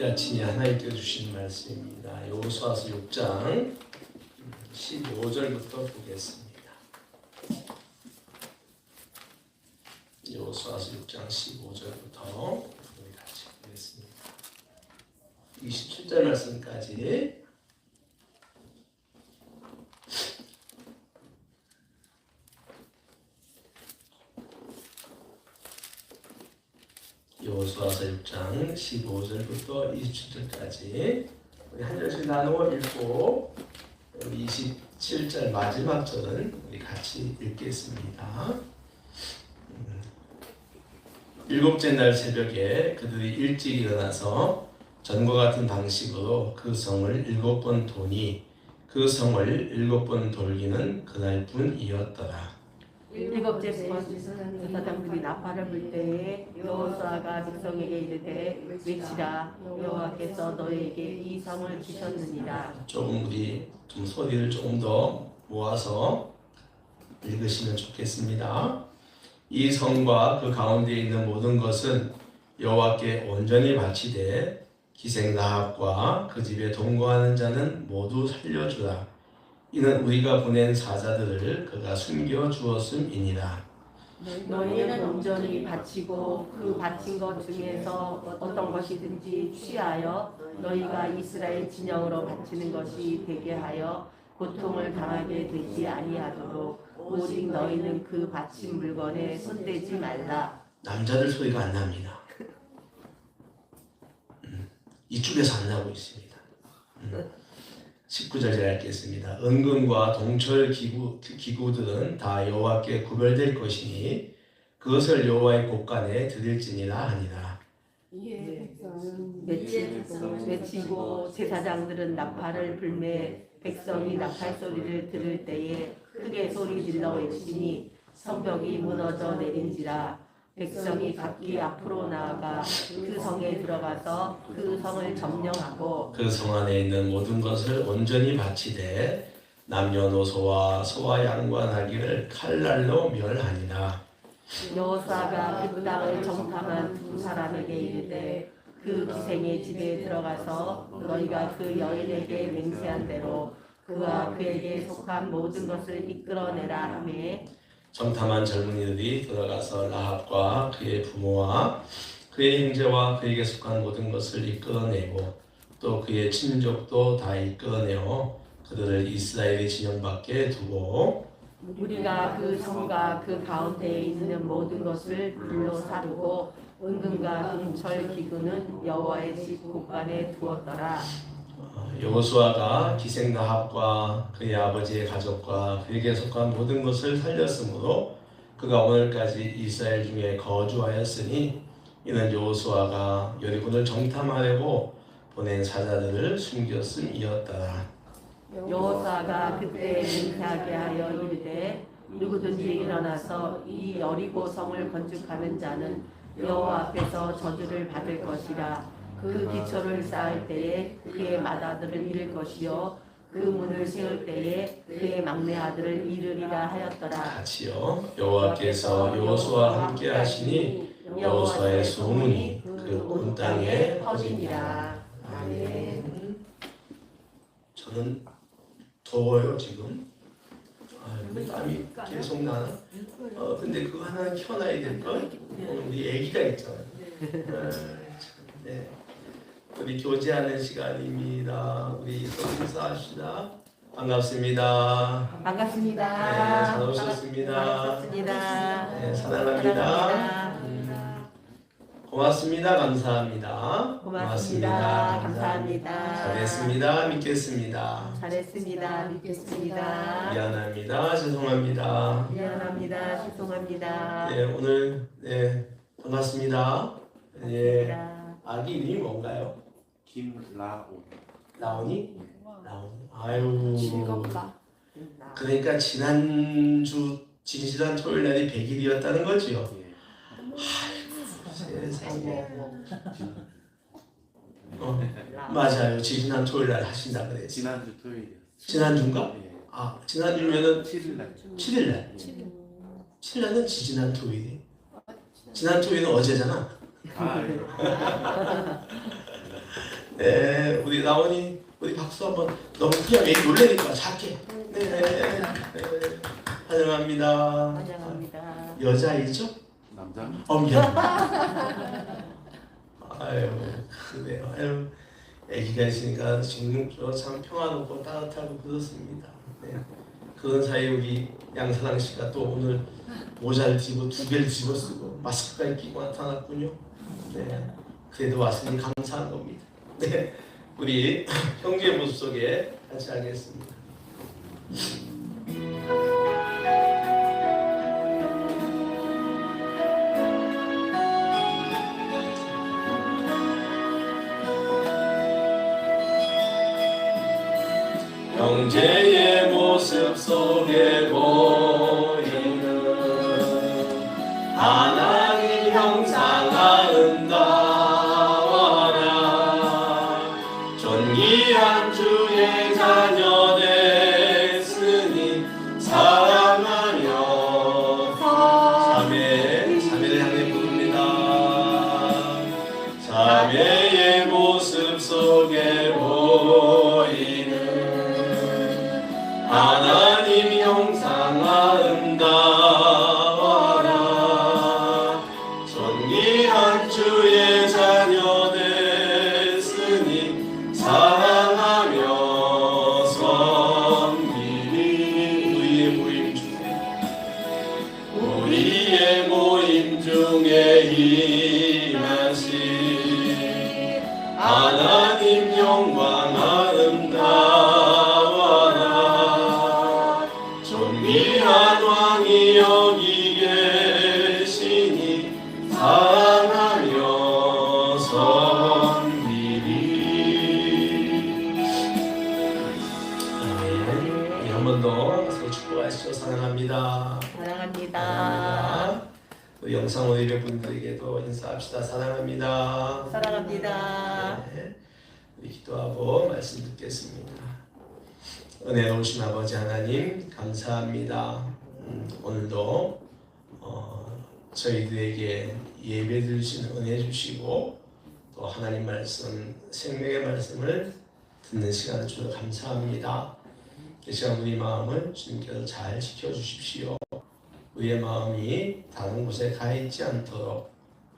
이 아침에 하나님께 주신 말씀입니다. 여호수아서 6장 15절부터 보겠습니다. 여호수아서 6장 15절부터 우리 같이 보겠습니다. 27절 말씀까지 여호수아서 6장 15절부터 27절까지 우리 한 절씩 나누어 읽고 27절 마지막 절은 우리 같이 읽겠습니다. 일곱째 날 새벽에 그들이 일찍 일어나서 전과 같은 방식으로 그 성을 7번 도니 그 성을 7번 돌기는 그날뿐이었더라. 일곱째 번째는 제사장들이 나팔을 불 때에 여호수아가 백성에게 이르되 외치라 여호와께서 너희에게 이 성을 주셨느니라. 조금 우리 좀 소리를 조금 더 모아서 읽으시면 좋겠습니다. 이 성과 그 가운데 있는 모든 것은 여호와께 온전히 바치되 기생 라합과 그 집에 동거하는 자는 모두 살려주라. 이는 우리가 보낸 사자들을 그가 숨겨 주었음이니라. 너희는 온전히 바치고 그 바친 것 중에서 어떤 것이든지 취하여 너희가 이스라엘 진영으로 바치는 것이 되게 하여 고통을 당하게 되지 아니하도록 오직 너희는 그 바친 물건에 손대지 말라. 남자들 소리가 안 납니다. 이쪽에서 안 나고 있습니다. 19절 제가 읽겠습니다. 은금과 동철 기구들은 다 여호와께 구별될 것이니 그것을 여호와의 곳간에 드릴지니라 하니라. 외치고 제사장들은 나팔을 불매 백성이 나팔 소리를 들을 때에 크게 소리 질러 외치니 성벽이 무너져 내린지라. 백성이 각기 앞으로 나아가 그 성에 들어가서 그 성을 점령하고 그 성 안에 있는 모든 것을 온전히 바치되 남녀노소와 소와 양과 나귀를 칼날로 멸하니라. 여호수아가 그 땅을 정탐한 두 사람에게 이르되 그 기생의 집에 들어가서 너희가 그 여인에게 맹세한 대로 그와 그에게 속한 모든 것을 이끌어내라 하매 정탐한 젊은이들이 들어가서 라합과 그의 부모와 그의 형제와 그에게 속한 모든 것을 이끌어내고 또 그의 친족도 다 이끌어내어 그들을 이스라엘의 진영 밖에 두고 우리가 그 성과 그 가운데에 있는 모든 것을 불로 사르고 은금과 동철 기구는 여호와의 집 곳간에 두었더라. 여호수아가 기생 라합과 그의 아버지의 가족과 그에게 속한 모든 것을 살렸으므로 그가 오늘까지 이스라엘 중에 거주하였으니 이는 여호수아가 여리고를 정탐하려고 보낸 사자들을 숨겼음이었더라. 여호수아가 그때 맹세하게 하여 이르되 누구든지 일어나서 이 여리고 성을 건축하는 자는 여호와 앞에서 저주를 받을 것이라. 그 기초를 쌓을 때에 그의 맏아들을 잃을 것이요 그 문을 세울 때에 그의 막내 아들을 잃으리라 하였더라. 같이요. 여호와께서 여호수아와 함께 하시니 여호수아의 소문이 그 온 땅에 퍼지니라. 아멘. 저는 더워요 지금. 땀이 계속 나나? 근데 그거 하나 켜놔야 될걸? 우리 애기가 있잖아요. 네. 우리 교제하는 시간입니다. 우리 또 인사합시다. 반갑습니다. 반갑습니다. 네, 잘 오셨습니다. 반갑습니다. 네, 사랑합니다. 고맙습니다. 감사합니다. 고맙습니다. 감사합니다. 잘했습니다. 믿겠습니다. 잘했습니다. 믿겠습니다. 미안합니다. 죄송합니다. 미안합니다. 죄송합니다. 네, 오늘 반갑습니다. 예, 반갑습니다. 아기 이름이 뭔가요? 김라온. 라온이? 라온이. 아유. 즐겁다. 그러니까 지난주 진실한 토요일 날이 100일이었다는 거지요. 예. 세상에. 맞아요. 지난 토요일 날 하신다 그랬어요. 지난주 토요일이요. 지난주인가? 예. 아, 지난주면은 7일 날. 7일 날. 7일 날은 지난 토요일이. 지난 토요일은 어제잖아. 아, 예. 네, 우리 나원이 우리 박수 한번. 너무 크면 왜 놀래니까 작게. 네, 환영합니다. 환영합니다. 여자이죠? 남자? 미안. 아유, 그래요. 아유, 애기가 있으니까 지금 참 평화롭고 따뜻하고 그렇습니다. 네. 그런 사이에 우리 양사랑 씨가 또 오늘 모자를 뒤집어 2개를 집어 쓰고 마스크까지 끼고 나타났군요. 네. 그래도 왔으니 감사한 겁니다. 네. 우리 형제의 모습 속에 같이 하겠습니다. 형제의 모습 속에 보이는 하나님 형상 아름다워라. 존귀한 주의 자녀 됐으니 사랑하며 자매를 향해 부릅니다. 자매의 모습 속에 보이는 하나님 형상 아름다워라. 존귀한 주의 자녀 됐으니 사랑하며 섬기리. 우리의 모임 중에 임하신 하나님 영광 아름다워라. 존귀한 왕이 여기 계시니 사랑하며 섬기리. 아멘. 한 번 더 서로 축복하시죠. 사랑합니다. 사랑합니다. 우리 영상 오늘의 분들에게도 인사합시다. 사랑합니다. 사랑합니다. 네. 우리 기도하고 말씀 듣겠습니다. 은혜로우신 아버지 하나님 감사합니다. 오늘도 저희들에게 예배 드리시는 은혜 주시고 또 하나님 말씀, 생명의 말씀을 듣는 시간을 주셔서 감사합니다. 이 시간 우리 마음을 주님께서 잘 지켜주십시오. 우리의 마음이 다른 곳에 가 있지 않도록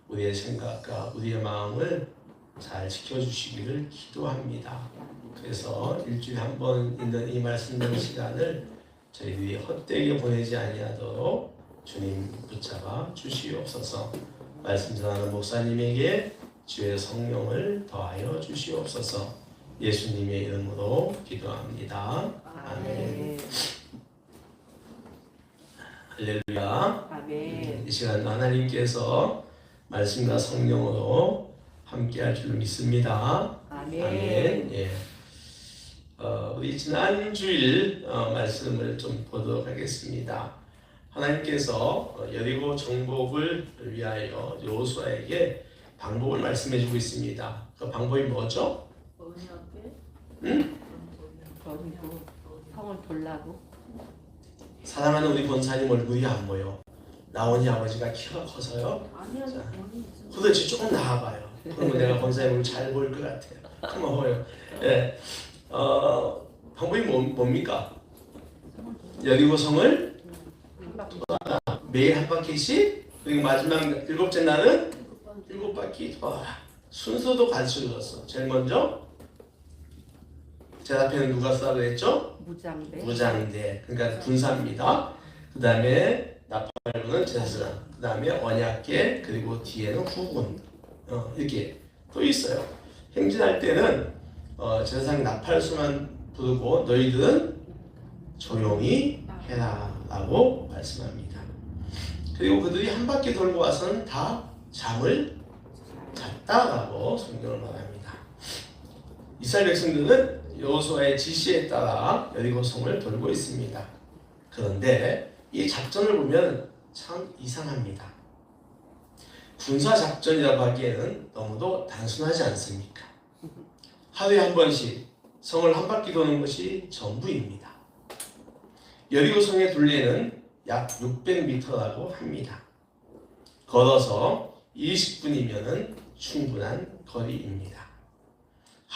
우리의 생각과 우리의 마음을 잘 지켜주시기를 기도합니다. 그래서 일주일에 한 번 있는 이 말씀 듣는 시간을 저희들이 헛되게 보내지 아니하도록 주님 붙잡아 주시옵소서. 말씀 전하는 목사님에게 주의 성령을 더하여 주시옵소서. 예수님의 이름으로 기도합니다. 아멘. 할렐루야. 아멘. 이 시간 하나님께서 말씀과 성령으로 함께할 줄 믿습니다. 아멘. 예. 우리 지난 주일 말씀을 좀 보도록 하겠습니다. 하나님께서 여리고 정복을 위하여 여호수아에게 방법을 말씀해주고 있습니다. 그 방법이 뭐죠? 응? 버리고 성을 돌라고. 사랑하는 우리 권사님 얼굴이 안 보여. 나온이 아버지가 키가 커서요. 자, 도대체 조금 나와봐요. 그러면 내가 권사님 얼굴 잘 보일 것 같아요. 고마워요. 예. 방법이 뭡니까? 여리고 성을 매일 한 바퀴씩, 그리고 마지막 7째 날은 7바퀴 돌아라. 순서도 가르쳐줬어. 제일 먼저 제 앞에는 누가 싸고 했죠? 무장대. 무장대. 그러니까 군사입니다. 그 다음에 나팔부는 제사장. 그 다음에 언약궤. 그리고 뒤에는 후군. 이렇게 또 있어요. 행진할 때는 제사장이 나팔수만 부르고 너희들은 조용히 해라 라고 말씀합니다. 그리고 그들이 한 바퀴 돌고 와서는 다 잠을 잤다라고 성경을 말합니다. 이스라엘 백성들은 여호수아의 지시에 따라 여리고성을 돌고 있습니다. 그런데 이 작전을 보면 참 이상합니다. 군사 작전이라고 하기에는 너무도 단순하지 않습니까? 하루에 한 번씩 성을 한 바퀴 도는 것이 전부입니다. 여리고성의 둘레는 약 600m라고 합니다. 걸어서 20분이면 충분한 거리입니다.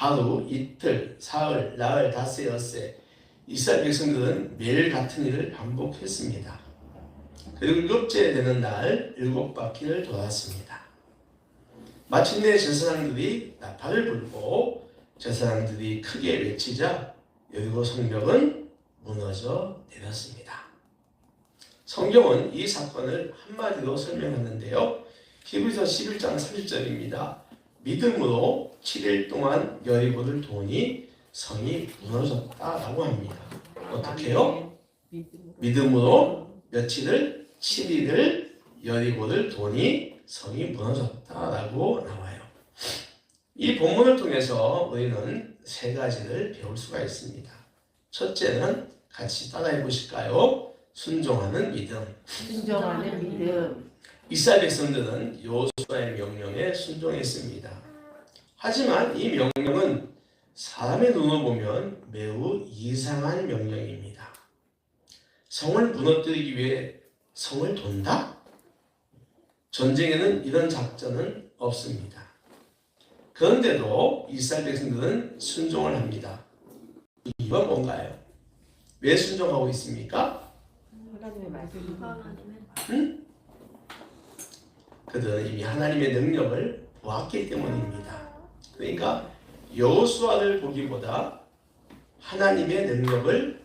하루, 이틀, 사흘, 나흘, 닷새, 엿새 이스라엘 백성들은 매일 같은 일을 반복했습니다. 그리고 일곱째 되는 날 7바퀴를 돌았습니다. 마침내 제사장들이 나팔을 불고 제사장들이 크게 외치자 여리고 성벽은 무너져 내렸습니다. 성경은 이 사건을 한마디로 설명하는데요. 히브리서 11장 30절입니다. 믿음으로 7일 동안 여리고를 도니 성이 무너졌다라고 합니다. 어떻게요? 믿음으로 며칠을 7일을 여리고를 도니 성이 무너졌다라고 나와요. 이 본문을 통해서 우리는 세 가지를 배울 수가 있습니다. 첫째는 같이 따라해 보실까요? 순종하는 믿음. 순종하는 믿음. 이스라엘 백성들은 여호수아의 명령에 순종했습니다. 하지만 이 명령은 사람의 눈으로 보면 매우 이상한 명령입니다. 성을 무너뜨리기 위해 성을 돈다? 전쟁에는 이런 작전은 없습니다. 그런데도 이스라엘 백성들은 순종을 합니다. 이유가 뭔가요? 왜 순종하고 있습니까? 하나님의 말씀. 그들은 이미 하나님의 능력을 보았기 때문입니다. 그러니까 여호수아를 보기보다 하나님의 능력을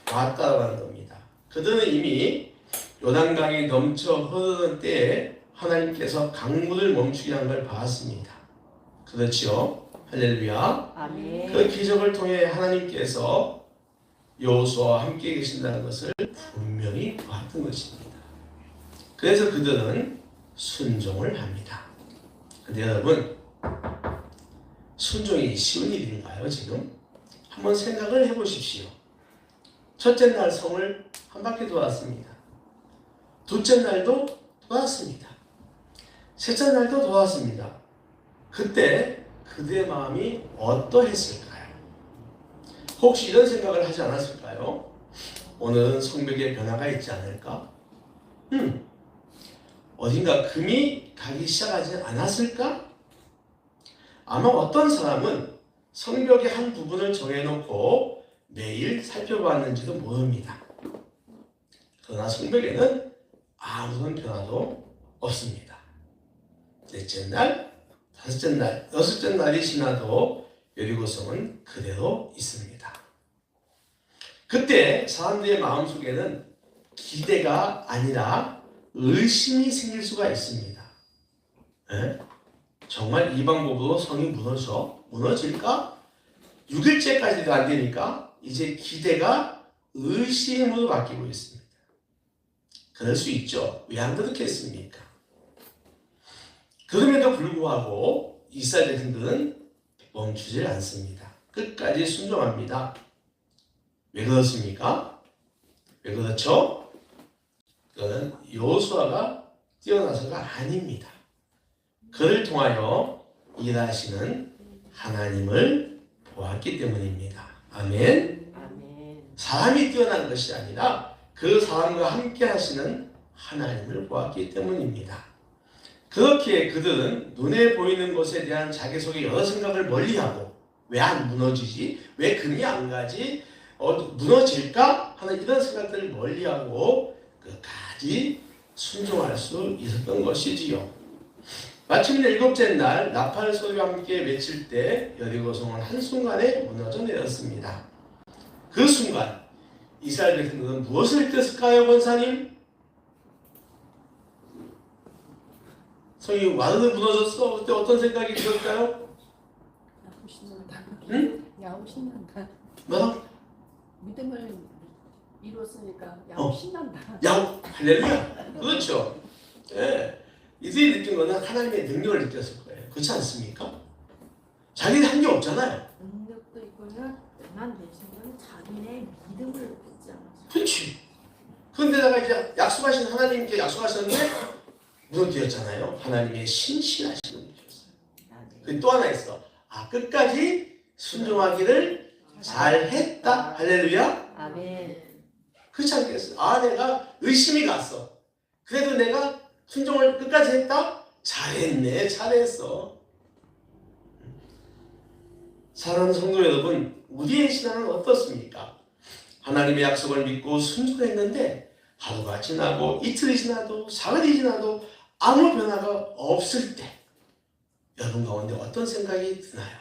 보았다는 겁니다. 그들은 이미 요단강이 넘쳐 흐르는 때에 하나님께서 강물을 멈추게 한 걸 봤습니다. 그렇죠? 할렐루야. 아멘. 그 기적을 통해 하나님께서 여호수아와 함께 계신다는 것을 분명히 보았던 것입니다. 그래서 그들은 순종을 합니다. 근데 여러분, 순종이 쉬운 일인가요, 지금? 한번 생각을 해보십시오. 첫째 날 성을 한 바퀴 돌았습니다. 둘째 날도 돌았습니다. 셋째 날도 돌았습니다. 그때 그들의 마음이 어떠했을까요? 혹시 이런 생각을 하지 않았을까요? 오늘은 성벽에 변화가 있지 않을까? 어딘가 금이 가기 시작하지 않았을까? 아마 어떤 사람은 성벽의 한 부분을 정해놓고 매일 살펴봤는지도 모릅니다. 그러나 성벽에는 아무런 변화도 없습니다. 넷째 날, 다섯째 날, 여섯째 날이 지나도 여리고성은 그대로 있습니다. 그때 사람들의 마음속에는 기대가 아니라 의심이 생길 수가 있습니다. 에? 정말 이 방법으로 성이 무너질까? 6일째까지도 안 되니까 이제 기대가 의심으로 바뀌고 있습니다. 그럴 수 있죠. 왜 안 그렇겠습니까? 그럼에도 불구하고 이스라엘 백성들은 멈추질 않습니다. 끝까지 순종합니다. 왜 그렇습니까? 왜 그렇죠? 그거는 여호수아가 뛰어나서가 아닙니다. 그를 통하여 일하시는 하나님을 보았기 때문입니다. 아멘. 아멘. 사람이 뛰어난 것이 아니라 그 사람과 함께 하시는 하나님을 보았기 때문입니다. 그렇게 그들은 눈에 보이는 것에 대한 자기 속의 여러 생각을 멀리하고 왜 안 무너지지? 왜 금이 안 가지? 무너질까? 하는 이런 생각들을 멀리하고 끝까지 순종할 수 있었던 것이지요. 마침내 7째 날 나팔 소리와 함께 외칠 때 여리고성은 한순간에 무너져 내렸습니다. 그 순간 이스라엘 백성들은 무엇을 느꼈을까요, 권사님? 성이 와르르 무너졌어. 그때 어떤 생각이 들었을까요? 야구 신난다. 응? 야구 신난다. 뭐라? 믿음을 이뤘으니까 야구 신난다. 야, 할렐루야. 그렇죠. 예. 이들이 느낀 거는 하나님의 능력을 느꼈을 거예요. 그렇지 않습니까? 자기는 한 게 없잖아요. 능력도 있고요. 다만 대신은 자기네 믿음을 믿지 않았어요. 그렇지. 그런데다가 이제 약속하신 하나님께 약속하셨는데 무너뜨렸잖아요. 하나님의 신실하신 분이셨어요. 또 하나 있어. 끝까지 순종하기를 잘했다. 할렐루야. 아멘. 그렇지 않겠어요? 내가 의심이 갔어. 그래도 내가 순종을 끝까지 했다? 잘했네. 잘했어. 사랑하는 성도 여러분, 우리의 신앙은 어떻습니까? 하나님의 약속을 믿고 순종했는데 하루가 지나고 이틀이 지나도 사흘이 지나도 아무 변화가 없을 때 여러분 가운데 어떤 생각이 드나요?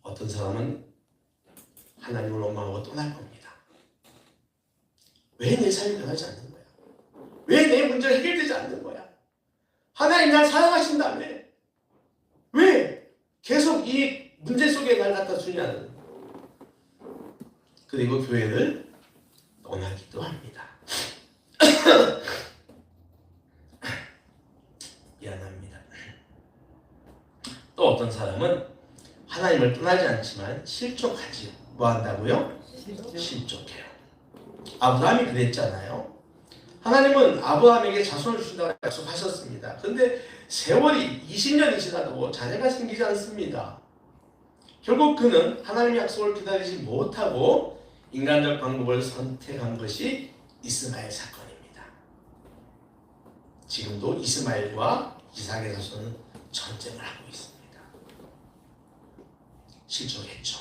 어떤 사람은 하나님을 원망하고 떠날 겁니다. 왜 내 삶이 변하지 않는 거야? 왜 내 문제가 해결되지 않는 거야? 하나님 날 사랑하신다며 왜 계속 이 문제 속에 날 갖다 두냐는. 그리고 교회를 떠나기도 합니다. 미안합니다. 또 어떤 사람은 하나님을 떠나지 않지만 실족하지요. 뭐 한다고요? 실족해요. 아브라함이 그랬잖아요. 하나님은 아브라함에게 자손을 주신다고 약속하셨습니다. 그런데 세월이 20년이 지나도 자녀가 생기지 않습니다. 결국 그는 하나님의 약속을 기다리지 못하고 인간적 방법을 선택한 것이 이스마엘 사건입니다. 지금도 이스마엘과 이삭의 자손은 전쟁을 하고 있습니다. 실족했죠.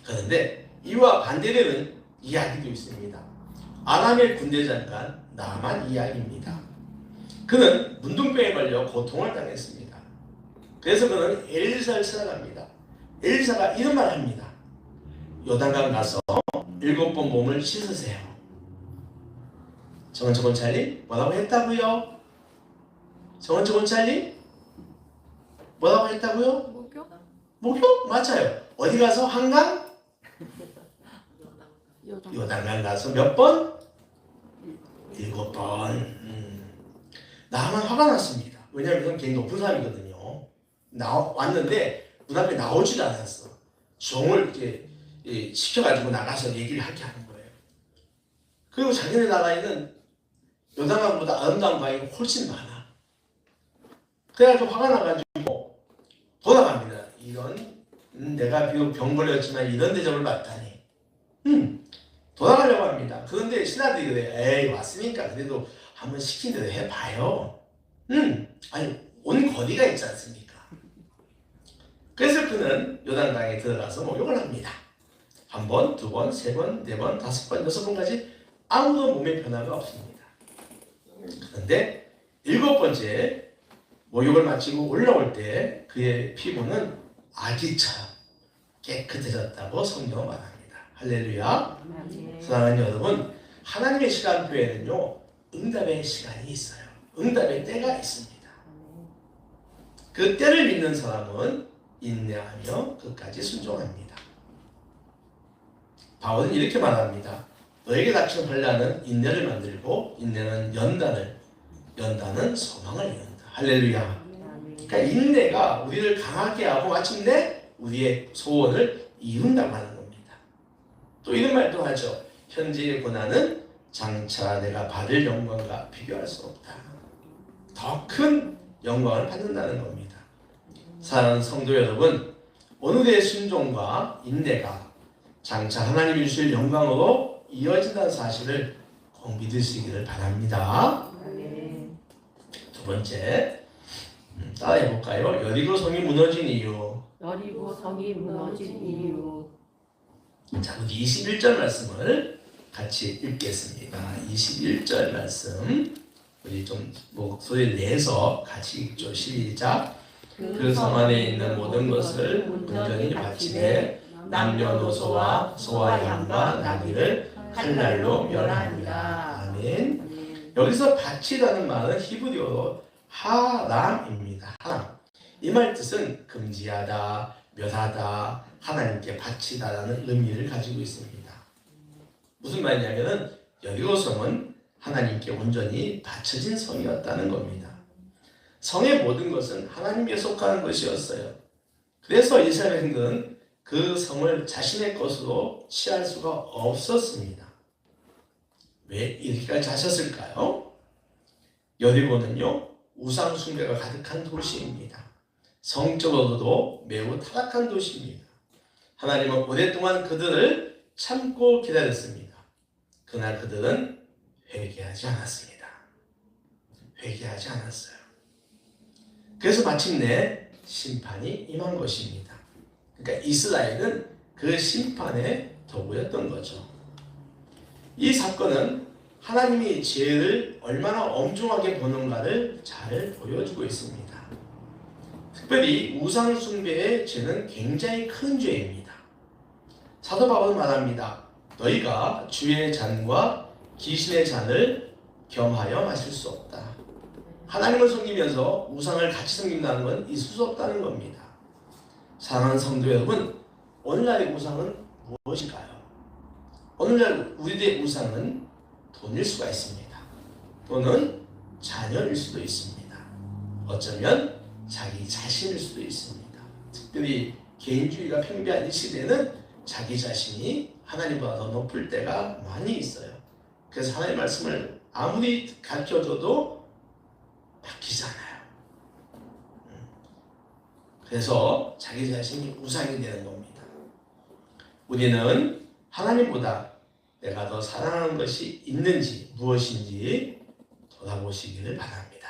그런데 이와 반대되는 이야기도 있습니다. 아람의 군대 장관 나만 이야기입니다. 그는 문둥병에 걸려 고통을 당했습니다. 그래서 그는 엘리사를 찾아갑니다. 엘리사가 이런 말을 합니다. 요단강 가서 7번 몸을 씻으세요. 정은초건 찰리 뭐라고 했다고요? 정은초건 찰리 뭐라고 했다고요? 목욕? 목욕? 맞아요. 어디 가서 한강? 요단. 요단강 가서 몇 번? 7번. 나만 화가 났습니다. 왜냐하면 굉장히 높은 사람이거든요. 왔는데 문 앞에 나오지도 않았어. 종을 이렇게 시켜가지고 나가서 얘기를 하게 하는 거예요. 그리고 자기네 나라에는 요단강보다 아름다운 강이 훨씬 많아. 그래가지고 화가 나가지고 돌아갑니다. 이런 내가 비록 병 걸렸지만 이런 대접을 받다니. 돌아가려고 합니다. 그런데 신하들이 그래. 에이 왔으니까 그래도 한번 시킨 대로 해봐요. 아니 온 거리가 있지 않습니까? 그래서 그는 요단강에 들어가서 목욕을 합니다. 한 번, 두 번, 세 번, 네 번, 5번, 6번까지 아무도 몸에 변화가 없습니다. 그런데 7번째 목욕을 마치고 올라올 때 그의 피부는 아기처럼 깨끗해졌다고 성경은 말합니다. 할렐루야. 사랑하는 여러분, 하나님의 시간표에는요 응답의 시간이 있어요. 응답의 때가 있습니다. 그 때를 믿는 사람은 인내하며 끝까지 순종합니다. 바울은 이렇게 말합니다. 너에게 닥친 환난은 인내를 만들고 인내는 연단은 소망을 이룬다. 할렐루야. 그러니까 인내가 우리를 강하게 하고 마침내 우리의 소원을 이룬다고 하는 겁니다. 또 이런 말도 하죠. 현재의 고난은 장차 내가 받을 영광과 비교할 수 없다. 더 큰 영광을 받는다는 겁니다. 사랑하는 성도 여러분, 오늘의 순종과 인내가 장차 하나님이 주실 영광으로 이어진다는 사실을 꼭 믿으시기를 바랍니다. 두 번째, 따라해 볼까요? 여리고 성이 무너진 이유. 여리고 성이 무너진 이유. 자, 우리 21절 말씀을 같이 읽겠습니다. 21절 말씀 우리 좀 목소리를 내서 같이 읽죠. 시작. 그 성 안에 있는 모든 것을 온전히 바치되 남녀노소와 소와 양과 나귀를 칼날로 멸하니라. 아멘. 여기서 바치라는 말은 히브리어로 하람입니다. 하람. 이 말 뜻은 금지하다, 멸하다, 하나님께 바치다라는 의미를 가지고 있습니다. 무슨 말이냐면은 여리고성은 하나님께 온전히 바쳐진 성이었다는 겁니다. 성의 모든 것은 하나님께 속하는 것이었어요. 그래서 이스라엘인들은 그 성을 자신의 것으로 취할 수가 없었습니다. 왜 이렇게까지 하셨을까요? 여리고는요 우상 숭배가 가득한 도시입니다. 성적으로도 매우 타락한 도시입니다. 하나님은 오랫동안 그들을 참고 기다렸습니다. 그날 그들은 회개하지 않았습니다. 회개하지 않았어요. 그래서 마침내 심판이 임한 것입니다. 그러니까 이스라엘은 그 심판의 도구였던 거죠. 이 사건은 하나님이 죄를 얼마나 엄중하게 보는가를 잘 보여주고 있습니다. 특별히 우상 숭배의 죄는 굉장히 큰 죄입니다. 사도 바울은 말합니다. 너희가 주의 잔과 귀신의 잔을 겸하여 마실 수 없다. 하나님을 섬기면서 우상을 같이 섬긴다는 건 있을 수 없다는 겁니다. 사랑하는 성도 여러분, 오늘날의 우상은 무엇일까요? 오늘날 우리들의 우상은 돈일 수가 있습니다. 또는 자녀일 수도 있습니다. 어쩌면 자기 자신일 수도 있습니다. 특별히 개인주의가 팽배한 이 시대는 자기 자신이 하나님보다 더 높을 때가 많이 있어요. 그래서 하나님의 말씀을 아무리 가르쳐줘도 바뀌지 않아요. 그래서 자기 자신이 우상이 되는 겁니다. 우리는 하나님보다 내가 더 사랑하는 것이 있는지 무엇인지 돌아보시기를 바랍니다.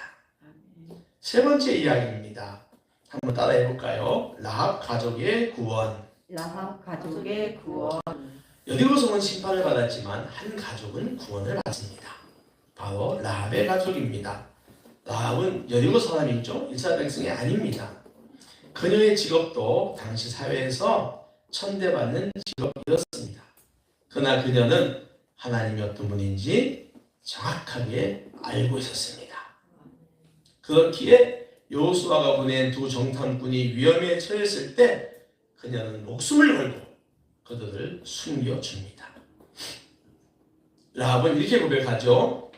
세 번째 이야기입니다. 한번 따라해 볼까요? 라합 가족의 구원. 라합 가족의 구원. 여리고성은 심판을 받았지만 한 가족은 구원을 받습니다. 바로 라합의 가족입니다. 라합은 여리고 사람이죠. 이스라엘 백성이 아닙니다. 그녀의 직업도 당시 사회에서 천대받는 직업이었습니다. 그러나 그녀는 하나님이 어떤 분인지 정확하게 알고 있었습니다. 그렇기에 여호수아가 보낸 두 정탐꾼이 위험에 처했을 때 그녀는 목숨을 걸고 그들을 숨겨줍니다. 라합은 이렇게 고백하죠.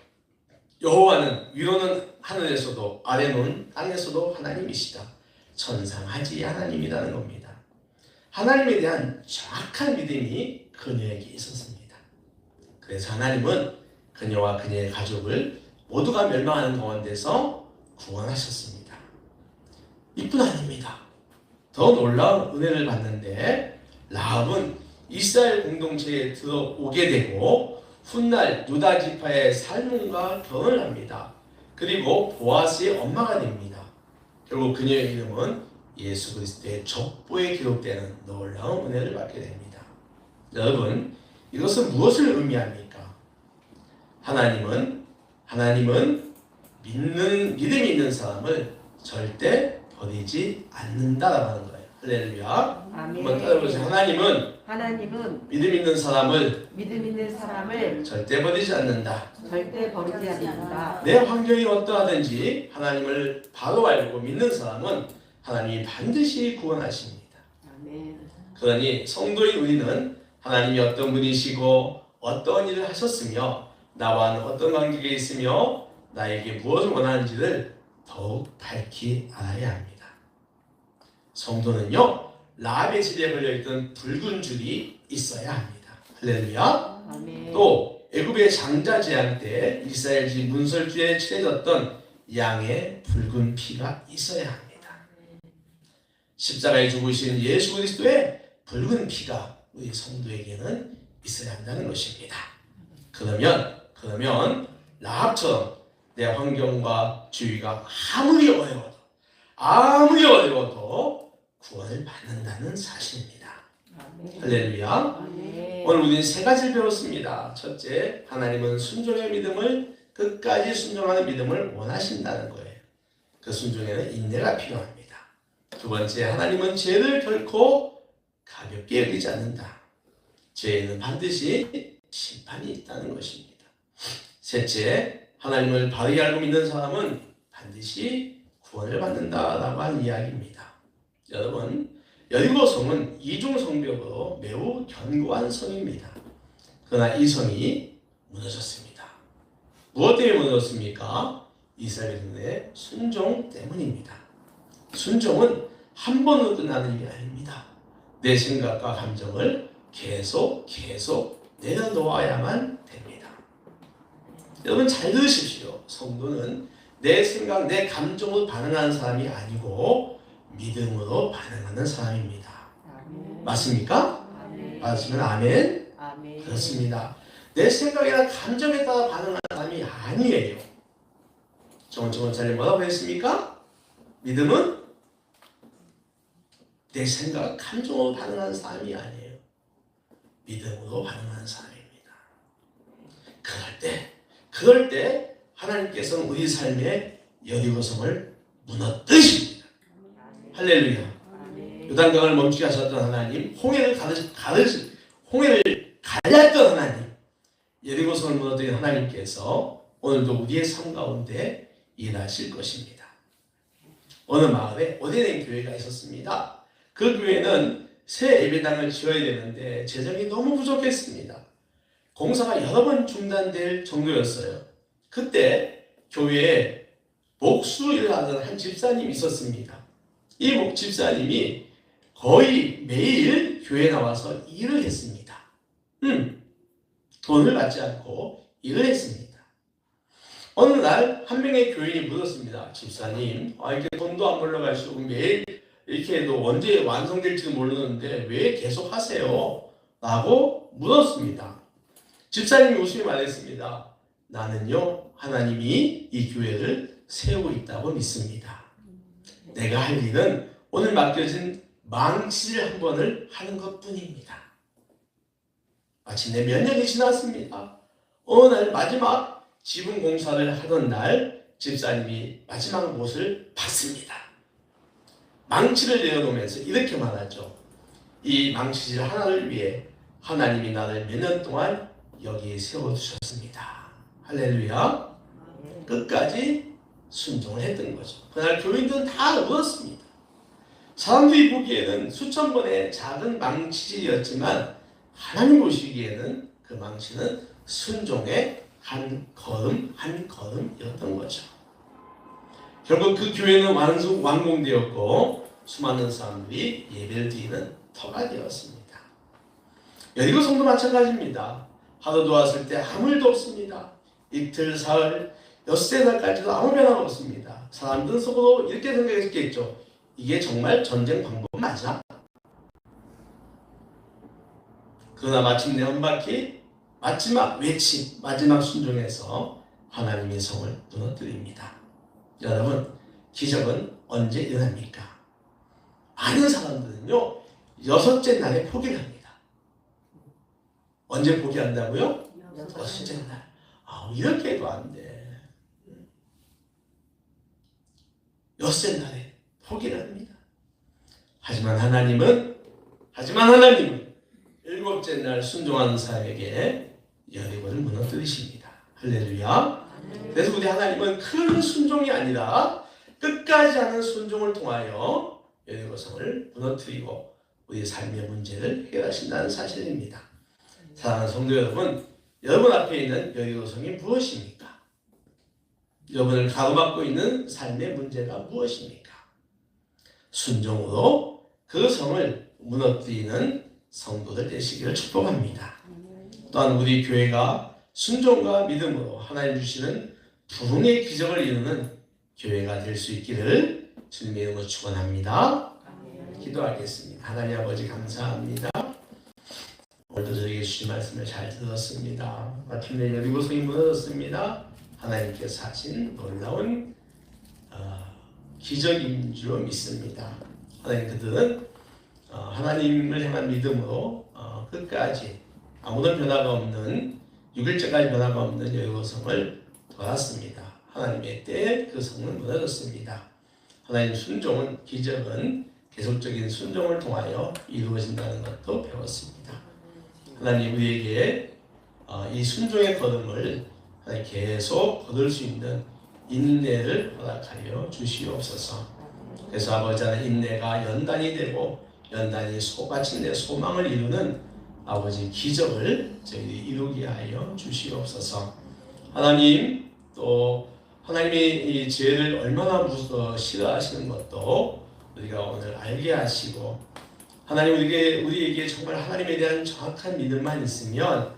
여호와는 위로는 하늘에서도 아래는 땅에서도 하나님이시다. 천상하지 하나님이라는 겁니다. 하나님에 대한 정확한 믿음이 그녀에게 있었습니다. 그래서 하나님은 그녀와 그녀의 가족을 모두가 멸망하는 가운데서 구원하셨습니다. 이뿐 아닙니다. 더 놀라운 은혜를 받는데 라합은 이스라엘 공동체에 들어오게 되고 훗날 유다 지파의 살몬과 결혼을 합니다. 그리고 보아스의 엄마가 됩니다. 결국 그녀의 이름은 예수 그리스도의 족보에 기록되는 놀라운 은혜를 받게 됩니다. 여러분, 이것은 무엇을 의미합니까? 하나님은 믿음이 있는 사람을 절대 버리지 않는다라고 하는 거예요. 할렐루야. 한번 따라해보세요. 하나님은 믿음 있는 사람을 절대 버리지 않는다. 내 환경이 어떠하든지 하나님을 바로 알고 믿는 사람은 하나님이 반드시 구원하십니다. 그러니 성도인 우리는 하나님이 어떤 분이시고 어떤 일을 하셨으며 나와는 어떤 관계가 있으며 나에게 무엇을 원하는지를 더욱 밝히 알아야 합니다. 성도는요, 라합의 집에 걸려있던 붉은 줄이 있어야 합니다. 할렐루야. 아멘. 또 애굽의 장자 재앙 때 이스라엘 집 문설주에 칠해졌던 양의 붉은 피가 있어야 합니다. 십자가에 죽으신 예수 그리스도의 붉은 피가 우리 성도에게는 있어야 한다는 것입니다. 그러면 라합처럼 내 환경과 주위가 아무리 어려워도 구원을 받는다는 사실입니다. 아멘. 할렐루야. 아멘. 오늘 우리는 세 가지를 배웠습니다. 첫째, 하나님은 순종의 믿음을 끝까지 순종하는 믿음을 원하신다는 거예요. 그 순종에는 인내가 필요합니다. 두 번째, 하나님은 죄를 결코 가볍게 여기지 않는다. 죄에는 반드시 심판이 있다는 것입니다. 셋째, 하나님을 바르게 알고 믿는 사람은 반드시 구원을 받는다라고 하는 이야기입니다. 여러분, 여리고 성은 이중 성벽으로 매우 견고한 성입니다. 그러나 이 성이 무너졌습니다. 무엇 때문에 무너졌습니까? 이스라엘의 순종 때문입니다. 순종은 한 번으로 끝나는 일이 아닙니다. 내 생각과 감정을 계속 내려놓아야만 됩니다. 여러분 잘 들으십시오. 성도는 내 생각, 내 감정으로 반응하는 사람이 아니고 믿음으로 반응하는 사람입니다. 아멘. 맞습니까? 아멘. 맞으면 아멘? 아멘. 그렇습니다. 내 생각이나 감정에 따라 반응하는 사람이 아니에요. 정은총 목사님 뭐라고 했습니까? 믿음은 내 생각, 감정으로 반응하는 사람이 아니에요. 믿음으로 반응하는 사람입니다. 그럴 때 하나님께서는 우리 삶의 여리고성을 무너뜨리십니다. 할렐루야. 요단강을 멈추게 하셨던 하나님, 홍해를 갈렸던 하나님, 여리고성을 무너뜨린 하나님께서 오늘도 우리의 삶 가운데 일하실 것입니다. 어느 마을에 오래된 교회가 있었습니다. 그 교회는 새 예배당을 지어야 되는데 재정이 너무 부족했습니다. 공사가 여러 번 중단될 정도였어요. 그때 교회에 목수 일을 하던 한 집사님이 있었습니다. 이 집사님이 거의 매일 교회에 나와서 일을 했습니다. 돈을 받지 않고 일을 했습니다. 어느 날 한 명의 교인이 물었습니다. 집사님, 이렇게 돈도 안 벌러가시고 매일 이렇게 해도 언제 완성될지도 모르는데 왜 계속 하세요? 라고 물었습니다. 집사님이 웃으며 말했습니다. 나는요, 하나님이 이 교회를 세우고 있다고 믿습니다. 내가 할 일은 오늘 맡겨진 망치질 한 번을 하는 것뿐입니다. 마침내 몇 년이 지났습니다. 어느 날 마지막 지붕 공사를 하던 날 집사님이 마지막 못을 받습니다. 망치를 내려놓으면서 이렇게 말하죠. 이 망치질 하나를 위해 하나님이 나를 몇 년 동안 여기에 세워두셨습니다. 할렐루야. 끝까지 순종을 했던 거죠. 그날 교인들은 다 울었습니다. 사람들이 보기에는 수천 번의 작은 망치질이었지만 하나님 보시기에는 그 망치는 순종의 한 걸음 한 걸음이었던 거죠. 결국 그 교회는 완공되었고 수많은 사람들이 예배를 드리는 터가 되었습니다. 여리고 성도 마찬가지입니다. 하루도 왔을 때 아무 일도 없습니다. 이틀, 사흘, 엿새 날까지도 아무 변화가 없습니다. 사람들은 속으로 이렇게 생각했겠죠. 이게 정말 전쟁 방법 맞아? 그러나 마침내 한 바퀴 마지막 외침, 마지막 순종에서 하나님의 성을 무너뜨립니다. 여러분, 기적은 언제 일어납니까? 많은 사람들은요, 6째 날에 포기를 합니다. 언제 포기한다고요? 6째 날. 이렇게 해도 안 돼. 6째 날에 포기를 합니다. 하지만 하나님은 7째 날 순종하는 사람에게 여리고를 무너뜨리십니다. 할렐루야. 그래서 우리 하나님은 큰 순종이 아니라 끝까지 하는 순종을 통하여 여리고성을 무너뜨리고 우리 삶의 문제를 해결하신다는 사실입니다. 사랑하는 성도 여러분, 여러분 앞에 있는 여리고성이 무엇입니까? 여러분을 가로막고 있는 삶의 문제가 무엇입니까? 순종으로 그 성을 무너뜨리는 성도들 되시기를 축복합니다. 또한 우리 교회가 순종과 믿음으로 하나님 주시는 부흥의 기적을 이루는 교회가 될 수 있기를 주님의 이름으로 축원합니다. 기도하겠습니다. 하나님 아버지 감사합니다. 오늘도 저에게 주신 말씀을 잘 들었습니다. 마침내 여리고성이 무너졌습니다. 하나님께서 하신 놀라운 기적인 줄 믿습니다. 하나님, 그들은 하나님을 향한 믿음으로 끝까지 아무런 변화가 없는 6일째까지 변화가 없는 여리고성을 돌았습니다. 하나님의 때에 그 성은 무너졌습니다. 하나님, 순종은, 기적은 계속적인 순종을 통하여 이루어진다는 것도 배웠습니다. 하나님, 우리에게 이 순종의 걸음을 계속 거둘 수 있는 인내를 허락하여 주시옵소서. 그래서 아버지 하나님, 인내가 연단이 되고 연단이 마침내 소망을 이루는 아버지 기적을 저희들이 이루게 하여 주시옵소서. 하나님, 또 하나님이 이 죄를 얼마나 싫어하시는 것도 우리가 오늘 알게 하시고, 하나님, 우리에게 정말 하나님에 대한 정확한 믿음만 있으면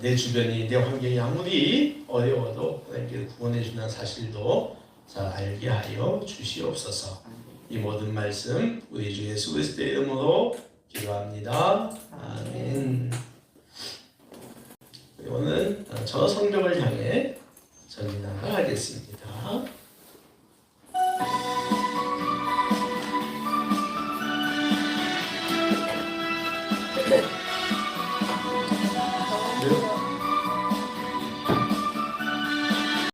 내 주변이, 내 환경이 아무리 어려워도 하나님께 구원해 주는 사실도 잘 알게 하여 주시옵소서. 이 모든 말씀 우리 주 예수 그리스도의 이름으로 기도합니다. 아멘. 오늘 저 성경을 향해 전진하겠습니다.